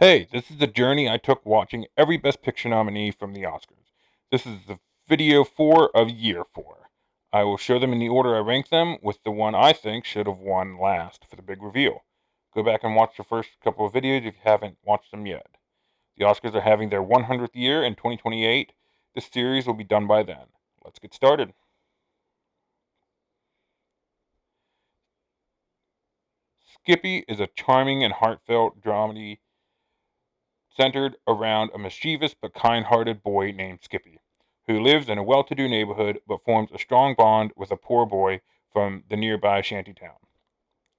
Hey, this is the journey I took watching every Best Picture nominee from the Oscars. This is the video 4 of year 4. I will show them in the order I rank them, with the one I think should have won last for the big reveal. Go back and watch the first couple of videos if you haven't watched them yet. The Oscars are having their 100th year in 2028. This series will be done by then. Let's get started. Skippy is a charming and heartfelt dramedy centered around a mischievous but kind-hearted boy named Skippy, who lives in a well-to-do neighborhood but forms a strong bond with a poor boy from the nearby shantytown.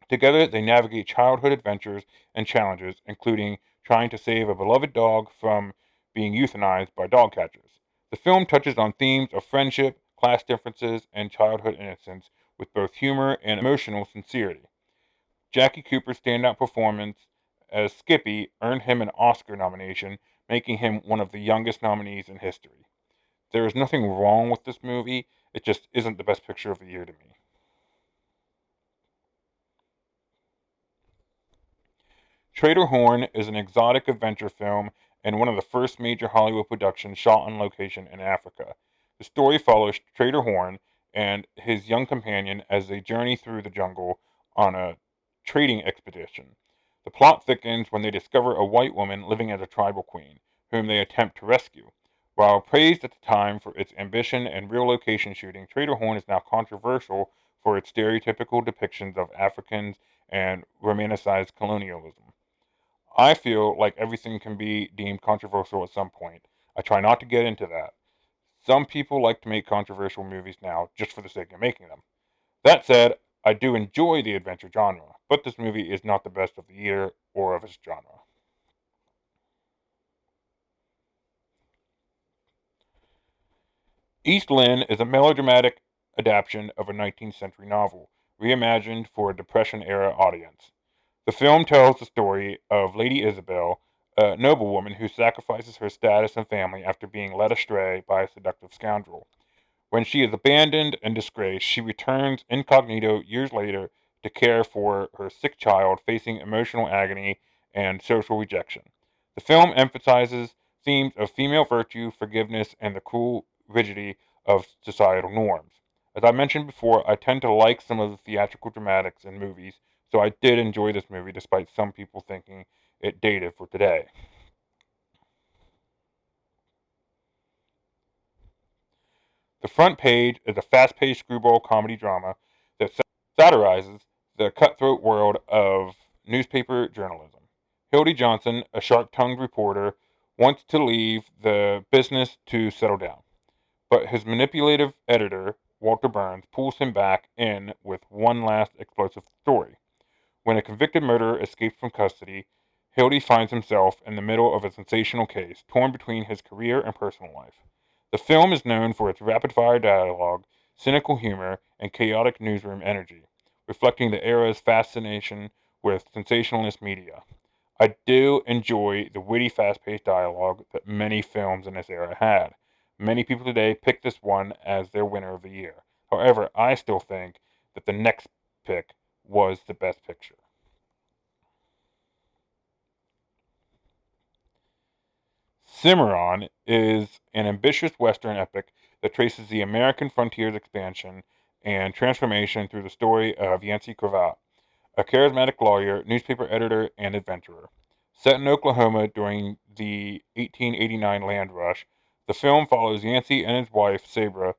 Together, they navigate childhood adventures and challenges, including trying to save a beloved dog from being euthanized by dog catchers. The film touches on themes of friendship, class differences, and childhood innocence with both humor and emotional sincerity. Jackie Cooper's standout performance as Skippy earned him an Oscar nomination, making him one of the youngest nominees in history. There is nothing wrong with this movie, it just isn't the best picture of the year to me. Trader Horn is an exotic adventure film and one of the first major Hollywood productions shot on location in Africa. The story follows Trader Horn and his young companion as they journey through the jungle on a trading expedition. The plot thickens when they discover a white woman living as a tribal queen, whom they attempt to rescue. While praised at the time for its ambition and real location shooting, Trader Horn is now controversial for its stereotypical depictions of Africans and romanticized colonialism. I feel like everything can be deemed controversial at some point. I try not to get into that. Some people like to make controversial movies now just for the sake of making them. That said, I do enjoy the adventure genre, but this movie is not the best of the year or of its genre. East Lynne is a melodramatic adaptation of a 19th century novel, reimagined for a Depression era audience. The film tells the story of Lady Isabel, a noblewoman who sacrifices her status and family after being led astray by a seductive scoundrel. When she is abandoned and disgraced, she returns incognito years later to care for her sick child facing emotional agony and social rejection. The film emphasizes themes of female virtue, forgiveness, and the cruel rigidity of societal norms. As I mentioned before, I tend to like some of the theatrical dramatics in movies, so I did enjoy this movie despite some people thinking it dated for today. The Front Page is a fast-paced screwball comedy drama that satirizes the cutthroat world of newspaper journalism. Hildy Johnson, a sharp-tongued reporter, wants to leave the business to settle down, but his manipulative editor, Walter Burns, pulls him back in with one last explosive story. When a convicted murderer escapes from custody, Hildy finds himself in the middle of a sensational case, torn between his career and personal life. The film is known for its rapid-fire dialogue, cynical humor, and chaotic newsroom energy, reflecting the era's fascination with sensationalist media. I do enjoy the witty, fast-paced dialogue that many films in this era had. Many people today pick this one as their winner of the year. However, I still think that the next pick was the best picture. Cimarron is an ambitious Western epic that traces the American frontier's expansion and transformation through the story of Yancey Cravat, a charismatic lawyer, newspaper editor, and adventurer. Set in Oklahoma during the 1889 land rush, the film follows Yancey and his wife, Sabra,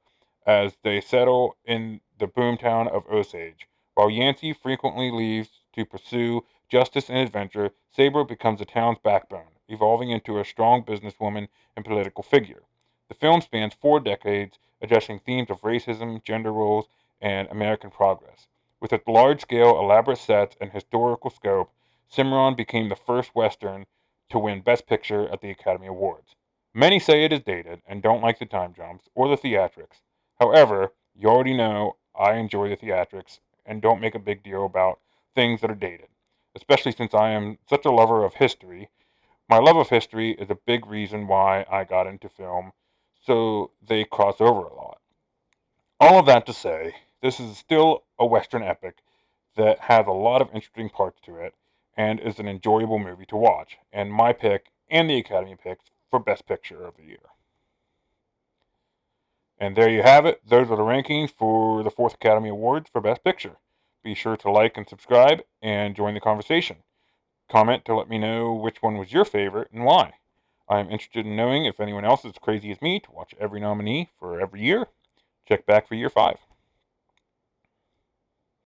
as they settle in the boomtown of Osage. While Yancey frequently leaves to pursue justice and adventure, Sabra becomes the town's backbone, evolving into a strong businesswoman and political figure. The film spans 4 decades, addressing themes of racism, gender roles, and American progress. With its large-scale, elaborate sets and historical scope, Cimarron became the first Western to win Best Picture at the Academy Awards. Many say it is dated and don't like the time jumps or the theatrics. However, you already know I enjoy the theatrics and don't make a big deal about things that are dated, especially since I am such a lover of history. My love of history is a big reason why I got into film, so they cross over a lot. All of that to say, this is still a Western epic that has a lot of interesting parts to it, and is an enjoyable movie to watch, and my pick and the Academy picks for Best Picture of the year. And there you have it. Those are the rankings for the 4th Academy Awards for Best Picture. Be sure to like and subscribe and join the conversation. Comment to let me know which one was your favorite and why. I'm interested in knowing if anyone else is as crazy as me to watch every nominee for every year. Check back for year 5.